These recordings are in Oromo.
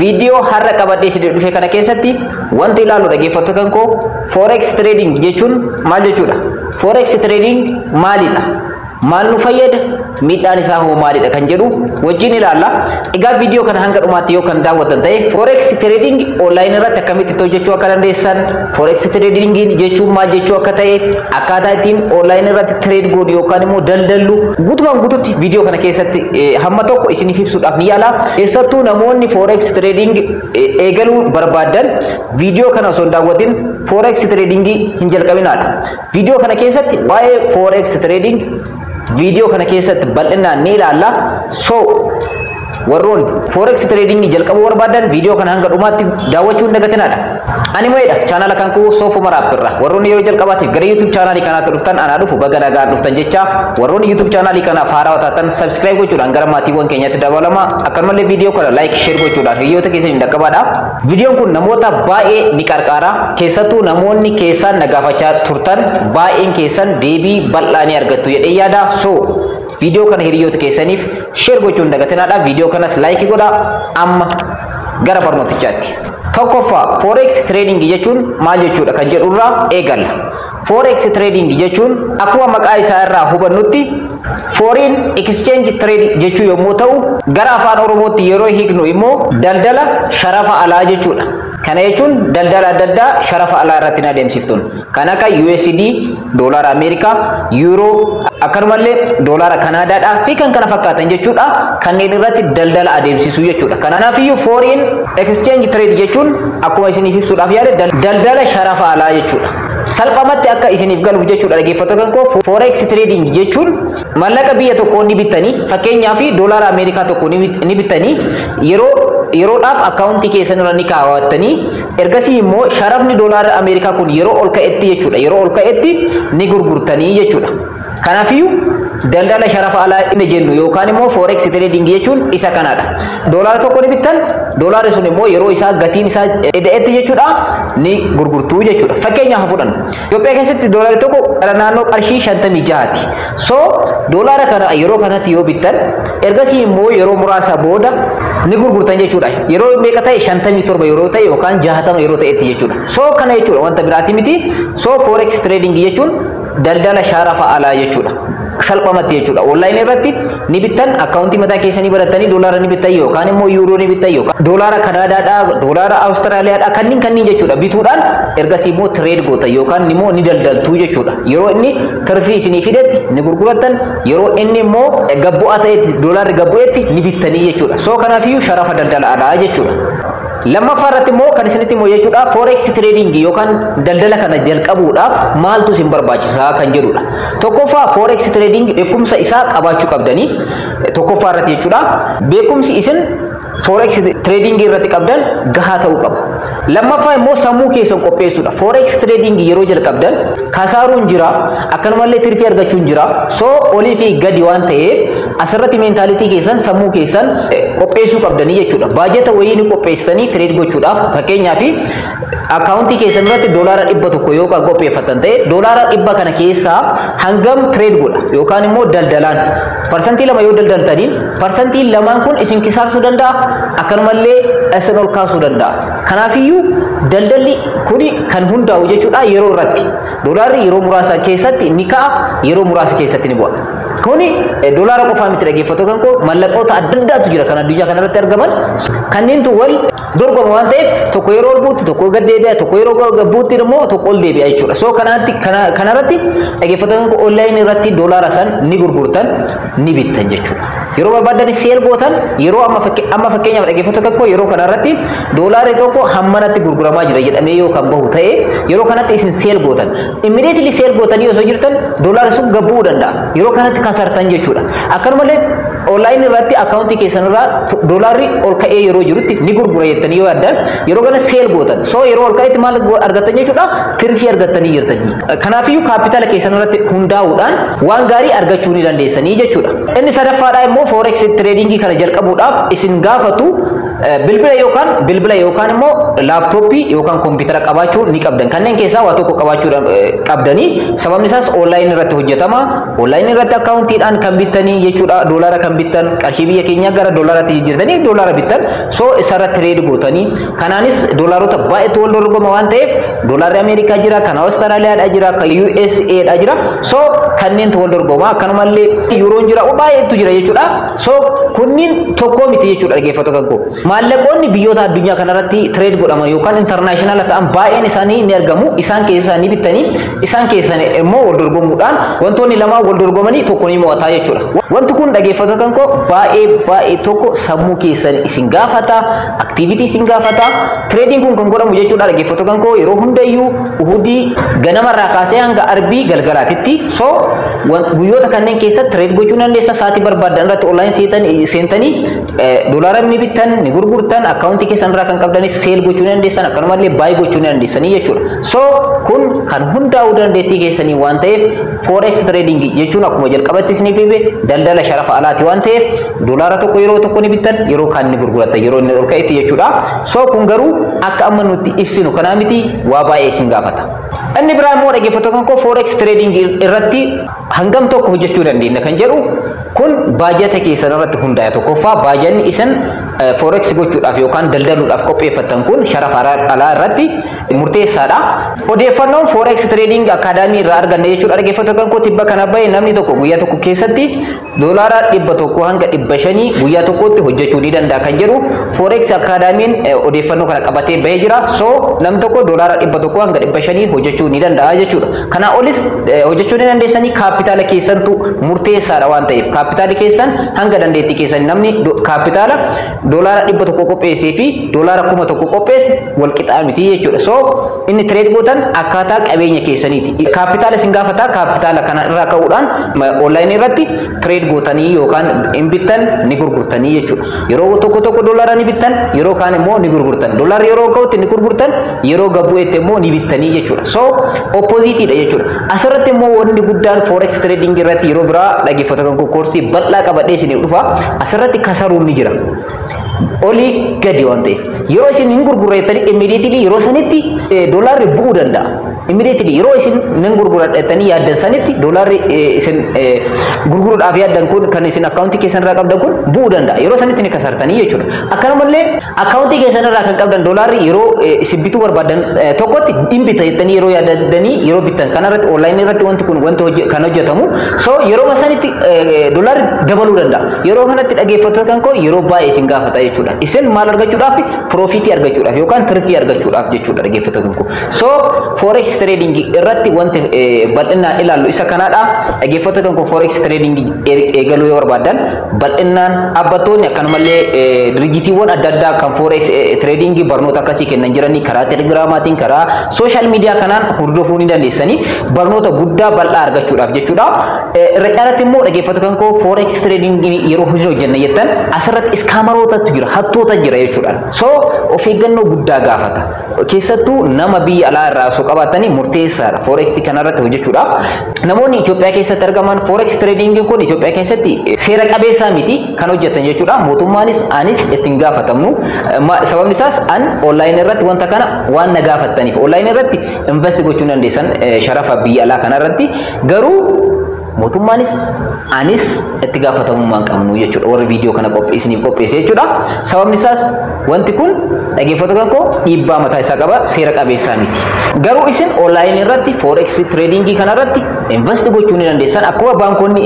Video har'a qabadhee isin dhufe kana keessatti wanti ilaalu dhaggeeffattoota koo forex trading jechuun maal jechuudha? Forex trading maalidha? Maal nu fayyada? Miidhaan isaa hoo maalidha kan jedhu wajjin ilaalla. Egaa video kana hanga dhumaatti yoo kan daawwatan ta'e forex trading online irratti akkamitti hojjechuu akka dandeessan, forex trading jechuun maal jechuu akka ta'e, akkaataa ittiin online irratti trade godhu yookaan immoo daldallu guutumaan guututti video kana keessatti hamma tokko isiniif ibsuudhaaf ni yaala. Keessattuu namoonni forex trading eegaluu barbaadan video kana osoo hin daawwatin forex trading hin jalqabinaadha. Video kana keessatti waa'ee forex trading video kana keessatti bal'inaan ni ilaalla. So warroon forex trading jalqabuu barbaadan video kana hanga dhumaatti daawwachuu hin dagatinaadha. Ani mo'edha channel kan koo Soofuma Raapirra. Warroon yeroo jalqabaatiif gara YouTube channel kanaatti dhuftan anaa dhufu baga nagaan dhuftan jecha warroon YouTube channel kanaaf haaraa taatan subscribe gochuudhaan gara maatiiwwan keenyatti dabalama. Akkanumallee video kana like share gochuudhaan hiriyoota keessan hin dhaqqabaadha. Videoon kun namoota baay'ee ni qarqaara. Keessattuu namoonni keessan nagaafachaa turtan baay'een keessan deebii bal'aa ni argattu jedhee yaada. So video kana hiriyoota keessaniif share gochuun dagatinaadha. Video kanas like godha. Amma gara barnootichaatti. Tokkoffaa forex trading jechuun maal jechuudha kan jedhurraa eegalla. Forex trading jechuun akkuma maqaa isaa irraa hubannutti foreign exchange trade jechuu yommuu ta'u gara afaan Oromootti yeroo hiiknu immoo daldala sharafa alaa jechuudha. Kana jechuun daldala adda addaa sharafa alaa irratti adeemsiftuun kan akka USD, doolaara Ameerikaa, Euro, akkanumallee doolaara Kanaadaadhaa fi kan kana fakkaatan jechuudha. Kanneen irratti daldala adeemsisu jechuudha. Kanaafuu foreign exchange trade jechuun akkuma isiniif ibsuudhaaf yaade daldala sharafa alaa jechuudha. Salphamatti akka isiniif galuuf jechuudha dhaggeeffattoota koo forex trading jechuun maallaqa biyya tokkoo ni bitanii fakkeenyaaf doolaara Ameerikaa tokko ni bitanii yeroodhaaf akkaawuntii keessan irra ni kaawwattanii ergasii immoo sharafni doolaara Ameerikaa kun yeroo ol ka'etti jechuudha yeroo ol ka'etti ni gurgurtanii jechuudha. Kanaafuu daldala sharafa alaa inni jennu yookaan immoo forex trading jechuun isa kanaadha. Doolaara tokko ni bittan doolaarri sun immoo yeroo isaa gatiin isaa eda'etti jechuudha ni gurgurtuu jechuudha. Fakkeenyaaf fudhanna Itoophiyaa keessatti doolaarri tokko naannoo qarshii 56ti. So doolaara kana yeroo kanatti yoo bittan ergasii immoo yeroo muraasa booda ni gurgurtan jechuudha. Yeroo meeqa ta'e 57 yeroo ta'e yookaan 60 yeroo ta'etti jechuudha. So kana jechuudha wanta biraati miti. So forex trading jechuun daldala sharafa alaa jechuudha. Salphamatti jechuudha. Online irratti ni bittan akkaawuntii mataa keessanii baratanii doolaara ni bittan yookaan immoo yuuroo ni bittan yookaan doolaara Kanaadaadhaa, doolaara Awustiraaliyaadhaa kanneen jechuudha. Bituudhaan ergasii immoo trade gootan yookaan immoo ni daldaltuu jechuudha. Yeroo inni tirfii isinii fidetti ni gurgurattan, yeroo inni immoo gabbu'aa ta'etti doolaarri gabbu'etti ni bittanii jechuudha. So kanaafiyyuu sharafa daldala alaa jechuudha. Lammaffaa irratti immoo kan isinitti immoo jechuudha forex trading yookaan daldala kana jalqabuudhaaf maaltu isin barbaachisaa kan jedhudha. Tokkoffaa forex trading beekumsa isaa qabaachuu qabdanii tokkoffaa irratti jechuudha. Beekumsi isin forex trading irratti qabdan gahaa ta'uu qaba. Lammaffaa immoo sammuu keessan qopheessuudha. Forex trading yeroo jalqabdan kasaaruun jira, akkanumallee tirfii argachuun jira. So olii fi gadi waan ta'eef asirratti meentaalitii keessan sammuu keessan qopheessuu qabdanii jechuudha. Baajeta wayii ni qopheessitanii trade gochuudhaaf fakkeenyaaf akkaawuntii keessan irratti doolaara 100 yoo qopheeffatan ta'e doolaara 100 kana keessaa hangam trade godha yookaan immoo daldalaan parsantii 2 yoo daldaltaniin parsantii 2 kun isin kisaarsuu danda'a akkanumallee isin ol kaasuu danda'a. Kanaafiyyuu daldalli kuni kan hundaa'u jechuudha yeroo irratti doolaarri yeroo muraasa keessatti ni ka'a yeroo muraasa keessatti ni bu'a. Kuni doolaara qofaa miti dhaggeeffattoota koo maallaqoota adda addaatu jira kan addunyaa kanarratti argaman kanneentu wal dorgomu waan ta'eef tokko yeroo ol buutti tokko gad deebi'a tokko yeroo buutti immoo tokko ol deebi'a jechuudha. So kanarratti dhaggeeffattoota koo online irratti doolaara san ni gurgurtan ni bittan jechuudha. Yeroo barbaadan seel gootan yeroo amma fakkeenyaaf dhaggeeffattoota koo yeroo kanarratti doolaarri tokko hammanatti gurguramaa jira jedhamee yoo kan bahu ta'e yeroo kanatti isin seel gootan immediately seel gootanii osoo jirtan doolaarri sun gabbuu danda'a. Yeroo kanatti kasartan jechuudha. Akkanumallee online irratti akkaawuntii keessan irraa doolaarri ol ka'ee yeroo jirutti ni gurgura jettanii yoo yaaddan yeroo kana seel gootan. So yeroo ol ka'etti maal argattan jechuudha tirfii argattanii jirtanii. Kanaafiyyuu kaapitaala keessan irratti hundaa'uudhaan waan gaarii argachuu ni dandeessanii jechuudha. Inni sadaffaadhaa immoo forex trading kana jalqabuudhaaf isin gaafatu bilbila yookaan immoo laaptooppii yookaan kompiitara qabaachuu ni qabdan. Kanneen keessaa waa tokko qabaachuu qabdanii sababni isaas online irratti hojjetama. Online irratti akkaawuntiidhaan kan bittanii jechuudha. Doolaara kan bittan qarshii biyya keenya gara doolaaraatti jijjiirtanii doolaara bittan so isarratti trade gootanii kanaanis doolaarota baay'eetu wal dorgoma waan ta'eef doolaarri Ameerikaa jira, kan Awustiraaliyaadha jira, kan USA dha jira. So kanneen wal dorgoma akkanumallee yuuroon jira baay'eetu jira jechuudha. So kunniin tokko miti jechuudha dhaggeeffattoota koo. Maallaqoonni biyyoota addunyaa kanarratti trade godhama yookaan international ta'an baay'een isaanii ni argamu. Isaan keessaa ni bittanii isaan keessaa immoo wal dorgomuudhaan wantoonni lama wal dorgomanii tokko ni mo'ataa jechuudha. Wanti kun dhaggeeffattoota koo baay'ee tokko sammuu keessan isin gaafata, activity isin gaafata. Trading kun kan godhamu jechuudha dhaggeeffattoota koo yeroo hundayyuu uhudii ganamarraa kaasee hanga arbii galgalaatitti. So guyyoota kanneen keessa trade gochuu dandeessa. Sa'aatii barbaadan irratti online seentanii doolaara ni bittan ni gurgurtan akkaawuntii keessan irraa kan qabdanis seel gochuu dandeessan akkanumallee baay gochuu dandeessanii jechuudha. So kun kan hundaa'uu dandeettii keessanii waan ta'eef forex trading jechuun akkuma jalqabatti isiniif hime daldala sharafa alaati waan ta'eef doolaara tokko yeroo tokko ni bittan yeroo kaan ni gurguratan yeroo inni ol ka'etti jechuudha. So kun garuu akka amma nuti ibsinu kanaa miti waa baay'ee isin gaafata. Inni biraa immoo dhaggeeffattoota koo forex trading irratti hangam tokko hojjechuu dandeenya kan jedhu kun baajata keessan irratti hundaa'a. Tokkoffaa baajanni isin forex gochuudhaaf yookaan daldaluudhaaf qopheeffattan kun sharafa alaa irratti murteessaadha. Odeeffannoon forex trading akaadaamii irraa arganne jechuudha dhaggeeffattoota koo tibba kana bahe namni tokko guyyaa tokko keessatti doolaara 100 hanga 500 guyyaa tokkotti hojjechuu ni danda'a kan jedhu forex akaadaamiin odeeffannoo kana qabatee bahee jira. So namni tokko doolaara 100 hanga 500 hojjechuu ni danda'a jechuudha. Kana olis hojjechuu ni dandeessanii kaapitaala keessantu murteessaadha waan ta'eef kaapitaali keessan hanga dandeettii keessan namni kaapitaala doolaara 100 qopheessee fi doolaara 1000 qopheesse wal qixaa miti jechuudha. So inni trade gootan akkaataa qabeenya keessaniiti. Kaapitaala isin gaafata kaapitaala kana irraa ka'uudhaan online irratti trade gootanii yookaan hin bittan ni gurgurtanii jechuudha. Yeroo tokko doolaara ni bittan yeroo kaan immoo ni gurgurtan. Doolaarri yeroo ga'utti ni gurgurtan yeroo gabu'etti immoo ni bittanii jechuudha. So oppositeedha jechuudha. Asirratti immoo wanti guddaan forex trading irratti yeroo biraa dhaggeeffattoota koo koorsii bal'aa qabadhee isiniif dhufa. Asirratti kasaruun ni jira. Oli gadi waan ta'eef yeroo isin hin gurgurreettanii immediately yeroo sanitti doolaarri bu'uu danda'a. Immediately yeroo isin hin gurgurreettanii yaaddan sanitti doolaarri isin gurguruudhaaf yaaddan kun kan isin akkaawuntii keessan irraa qabdan kun bu'uu danda'a. Yeroo sanitti ni kasartanii jechuudha. Akkanumallee akkaawuntii keessan irraa kan qabdan doolaarri yeroo isin bituu barbaadan tokkotti hin bitattanii yeroo yaaddanii yeroo bittan kanarratti online irratti wanti kun wanti kan hojjetamu. So yeroo sanitti doolaarri dabaluu danda'a. Yeroo kanatti dhaggeeffattoota koo yeroo baay'ee isin gaafata jechuudha. Isin maal argachuudhaaf profitii argachuudhaaf yookaan tirfii argachuudhaaf jechuudha dhaggeeffattoota koo. So forex trading irratti wanti bal'inaan ilaallu isa kanaadha. Dhaggeeffattoota koo forex trading eegaluu yoo barbaadan bal'inaan dhaabbattoonni akkanumallee dirjitiiwwan adda addaa kan forex trading barnoota akkasii kennan jiranii karaa telegiraamaatiin karaa social media kanaan hordofuu ni dandeessanii barnoota guddaa bal'aa argachuudhaaf jechuudha. Irra caalatti immoo dhaggeeffattoota koo forex trading yeroo hojjenna jettan asirratti iskaamarootatu jira hattoota jira jechuudha. So of eeggannoo guddaa gaafata. Keessattuu nama biyya alaa irraa osoo qabaatanii murteessaadha forex kanarratti hojjechuudhaaf. Namoonni Itoophiyaa keessatti argaman forex trading kun Itoophiyaa keessatti seera qabeessaa miti kan hojjetan jechuudha. Mootummaanis anis ittiin gaafatamnu. Sababni isaas an online irratti wanta kana waan na gaafattaniif online irratti invest gochuu dandeessan sharafa biyya alaa kanarratti garuu mootummaanis anis itti gaafatamummaan qabnu jechuudha. Warri viidiyoo kana qopheessiniif qopheesse jechuudha. Sababni isaas wanti kun dhaggeeffattoota koo dhiibbaa mataa isaa qaba seera qabeessaa miti. Garuu isin online irratti forex trading kanarratti invest gochuu ni dandeessan akkuma baankonni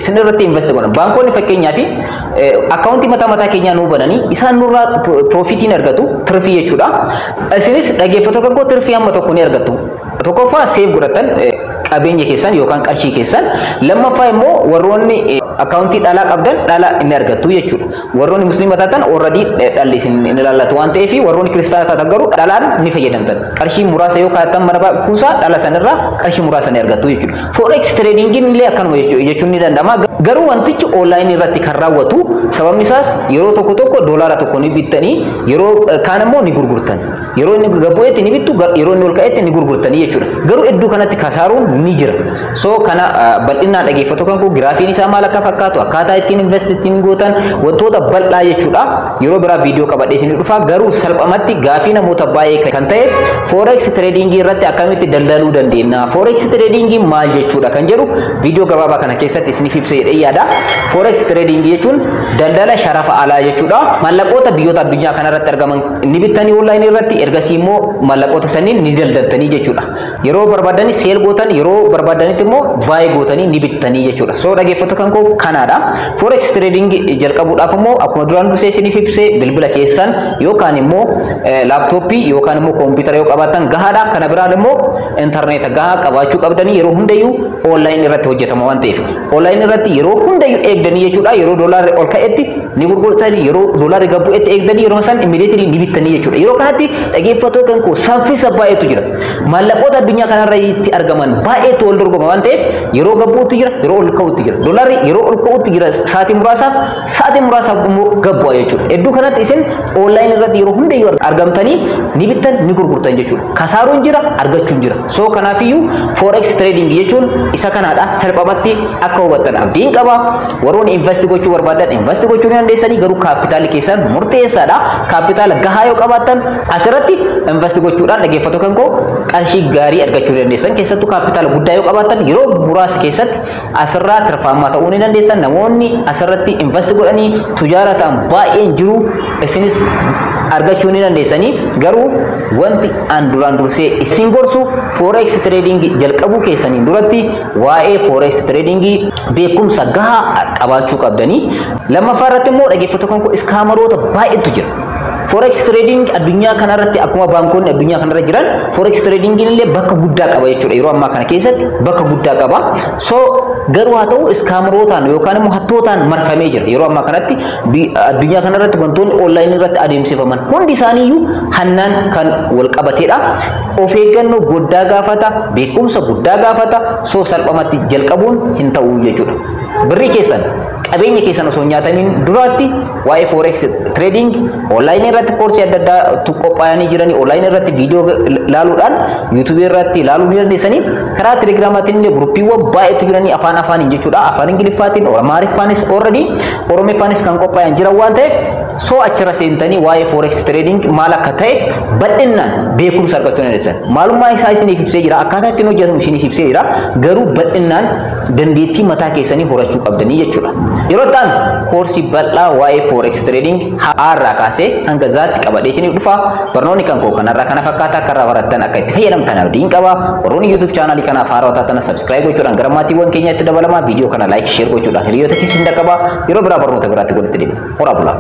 isin irratti invest godhan. Baankonni fakkeenyaaf akkaawuntii mataa keenyaa nuu bananii isaan nurraa profitiin argatu tirfii jechuudha. Isinis dhaggeeffattoota koo tirfii amma tokko ni argattu. Tokkoffaa save godhatan qabeenya keessan yookaan qarshii keessan lammaffaa immoo warroonni akkaawuntii dhalaa qabdan dhala inni argattu jechuudha. Warroonni musliima taatan already dhalli isin ilaallatu waan ta'eef warroonni kiristaana taatan garuu dhalaan ni fayyadamtan. Qarshii muraasa yoo kaa'atan mana kuusaa dhala sanirraa qarshii muraasa ni argattu jechuudha. Forex trading illee akkanuma jechuun ni danda'ama. Garuu wantichi online irratti kan raawwatu sababni isaas yeroo tokko doolaara tokko ni bittanii yeroo kaan immoo ni gurgurtan. Yeroo inni gabu'eetti ni bittu yeroo inni ol ka'eetti ni gurgurtanii jechuudha. Garuu iddoo kanatti kasaaruun ni jira. So kana bal'inaan dhaggeeffatoo kan koo giraafiin isaa maal akka fakkaatu akkaataa ittiin invest ittiin gootan wantoota bal'aa jechuudha. Yeroo biraa viidiyoo qabadhee isin dhufa garuu salphamatti gaafii namoota baay'ee kan ta'e forex trading irratti akkamitti daldaluu dandeenya. Forex trading maal jechuudha kan jedhu viidiyoo gabaabaa kana keessatti isiniif ibsee yaada. Forex trading jechuun daldala sharafa alaa jechuudha. Maallaqoota biyyoota addunyaa kanarratti argaman ni bittanii online irratti ergasii immoo maallaqoota sanniin ni daldaltanii jechuudha. Yeroo barbaadanii seel gootan yeroo barbaadanitti immoo baay'ee gootanii ni bittanii jechuudha. So dhaggeeffatoo kan koo kanaadha. Forex trading jalqabuudhaaf immoo akkuma duraan dursee isiniif ibsee bilbila keessan yookaan immoo laaptooppii yookaan immoo koompiyuutara yoo qabaatan gahaadha. Kana biraan immoo intarneeta gahaa qabaachuu qabdanii yeroo hundayyuu online irratti hojjetama waan ta'eef online irratti yeroo hundayyuu eegdanii jechuudha. Yeroo doolaarri ol ka'etti ni gurgurtanii yeroo doolaarri gad bu'etti eegdanii yeroo san immediately ni bittanii jechuudha. Yeroo kanatti dhaggeeffatoo kan koo saffisa baay'eetu jira. Maallaqoota addunyaa kanarratti argaman baay'eetu wal dorgoma waan ta'eef yeroo gad bu'uutu jira yeroo ol ka'uutu jira. Doolaarri yeroo ol ka'uutu jira sa'aatii muraasaaf immoo gad bu'a jechuudha. Iddoo kanatti isin online irratti yeroo hundayyuu argamtanii ni bittan ni gurgurtan jechuudha. Kasaaruun jira argachuun jira. So kanaafiyyuu forex trading jechuun isa kanaadha. Salphamatti akka hubattan abdiin qaba. Warroonni invest gochuu barbaadan invest gochuu ni dandeessanii garuu kaapitaali keessan murteessaadha. Kaapitaala gahaa yoo qabaattan asirratti invest gochuudhaan dhaggeeffatoo kan koo qarshii gaarii argachuu dandeessan. Keessattuu kaapitaala guddaa yoo qabaattan yeroo muraasa keessatti asirraa tirfaamaa ta'uu ni dandeessan. Namoonni asirratti invest godhanii tujaara ta'an baay'een jiru. Isinis argachuu ni dandeessanii garuu wanti an duraan dursee isin gorsu forex trading jalqabuu keessaniin duratti waa'ee forex trading beekumsa gahaa qabaachuu qabdanii. Lammaffaa irratti immoo dhaggeeffatoo kan koo iskaamaroota baay'eetu jira. Forex trading addunyaa kanarratti akkuma baankonni addunyaa kanarra jiran forex trading illee bakka guddaa qaba jechuudha. Yeroo ammaa kana keessatti bakka guddaa qaba. So garuu haa ta'u iskaamarootaan yookaan immoo hattootaan marfamee jira. Yeroo ammaa kanatti addunyaa kanarratti wantoonni online irratti adeemsifaman hundi isaaniiyyuu hannaan kan wal qabateedha. Of eeggannoo guddaa gaafata, beekumsa guddaa gaafata. So salphamatti jalqabuun hin ta'u jechuudha. Birrii keessan qabeenya keessan osoo nyaatamiin duraatti waa'ee forex trading online irratti koorsii adda addaatu qophaa'anii jiranii online irratti viidiyoo ilaaluudhaan YouTube irratti ilaaluu ni dandeessanii. Karaa telegiraamaatiin illee guruppiiwwan baay'eetu jiranii afaaniin jechuudha. Afaan Ingiliffaatiin, Amaariffaanis already Oromeeffaanis kan qophaa'an jiran waan ta'eef so achirra seentanii waa'ee forex trading maal akka ta'e bal'inaan beekumsa argachuu dandeessan. Maalummaa isaa isiniif ibsee jira. Akkaataa ittiin hojjetamu isiniif ibsee jira. Garuu bal'inaan dandeettii mataa keessanii horachuu qabdanii jechuudha. Yeroo ta'an koorsii bal'aa waa'ee forex trading har'aa kaasee hanga zaatti qabadhee isiniif dhufa. Barnoonni kan koo kanarraa kana fakkaata akka irraa barattan akka itti fayyadamtan abdiin qaba. Warroonni YouTube chaanalii kanaaf haaraa taatan subscribe gochuudhaan gara maatiiwwan keenyaatti dabalamaa viidiyoo kana like share gochuudhaan hiriyoota keessan dhaqqaba. Yeroo biraa barnoota biraatti walitti deebina. Horaa bulaa.